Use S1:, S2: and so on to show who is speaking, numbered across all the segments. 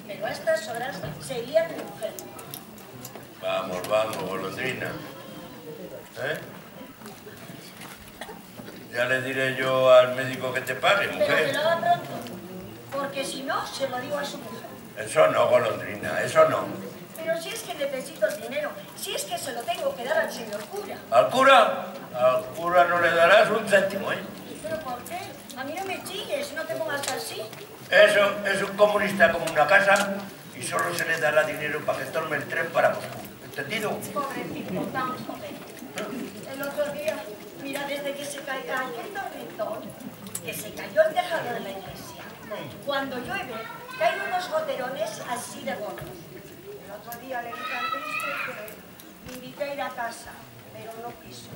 S1: pero a estas horas sería tu mujer.
S2: Vamos, vamos, golondrina. ¿Eh? Ya le diré yo al médico que te pague,
S1: Pero que
S2: mujer.
S1: lo haga pronto, porque si no, se lo digo a su mujer.
S2: Eso no, golondrina, eso no.
S1: Pero si es que necesito el dinero, si es que se lo tengo que dar al señor cura.
S2: ¿Al cura? Al cura no le darás un céntimo, ¿eh?
S1: ¿Pero por qué? A mí no me chilles, no te pongas así.
S2: Eso es un comunista como una casa y solo se le dará dinero para que tome el tren para Moscú. ¿Entendido?
S1: Pobrecito, tan joven. El otro día, mira, desde que se cayó aquel tormentón, que se cayó el tejado de la iglesia, cuando llueve, caen unos goterones así de gordos. El otro día le vi tan triste que me invité a ir a casa, pero no quiso.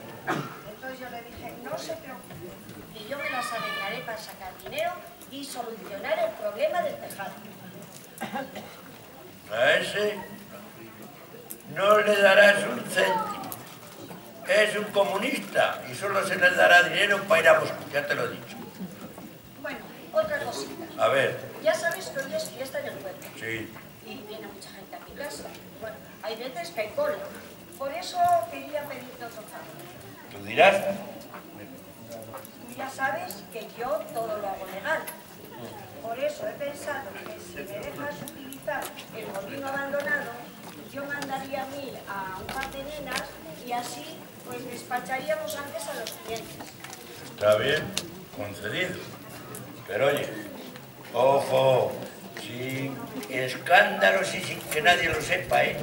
S1: Entonces yo le dije, no se preocupe, que yo me las arreglaré para sacar dinero y solucionar el problema del tejado.
S2: A ese no le darás un céntimo. Es un comunista y solo se le dará dinero para ir a Moscú, ya te lo he dicho.
S1: Bueno, otra cosita.
S2: A ver.
S1: Ya sabes que hoy es fiesta en el pueblo.
S2: Sí.
S1: Y viene mucha gente a mi casa. Bueno, hay veces que hay cola. Por eso quería pedirte otro favor.
S2: ¿Tú dirás?
S1: Tú ya sabes que yo todo lo hago legal. Por eso he pensado que si me dejas utilizar el molino abandonado, yo mandaría 1000 a un par de nenas y así pues despacharíamos antes a los clientes.
S2: Está bien, concedido. Pero oye, ojo, sin escándalos y sin que nadie lo sepa, ¿eh?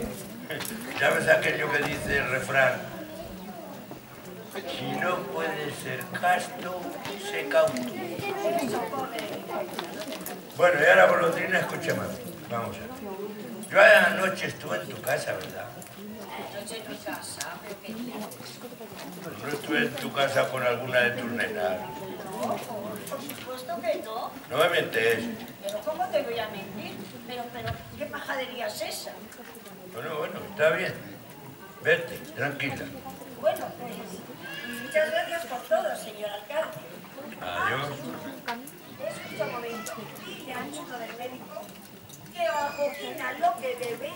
S2: ¿Sabes aquello que dice el refrán? Si no puede ser casto, sé cauto.
S1: Eso, pobre.
S2: Bueno, y ahora, golondrina, escúchame. Vamos a ver. Yo anoche estuve en tu casa, ¿verdad?
S1: Anoche en mi casa, pero qué día.
S2: No estuve en tu casa con alguna de tus nenas.
S1: No, por supuesto que no.
S2: No me mientes.
S1: Pero ¿cómo te voy a mentir? Pero, ¿qué pajadería es esa?
S2: Bueno, está bien. Vete, tranquila.
S1: Bueno, pues, muchas gracias por todo, señor alcalde.
S2: Adiós.
S1: Escucha un momento. Dile al chico del médico que o acogina lo que debe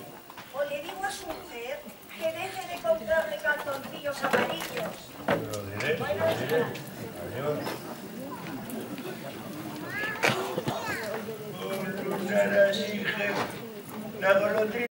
S1: o le digo a su mujer que deje de comprarle calzoncillos amarillos.
S2: Lo diré.
S1: Bueno,
S2: Adiós. Oh, Luzara, dije, la golondrina.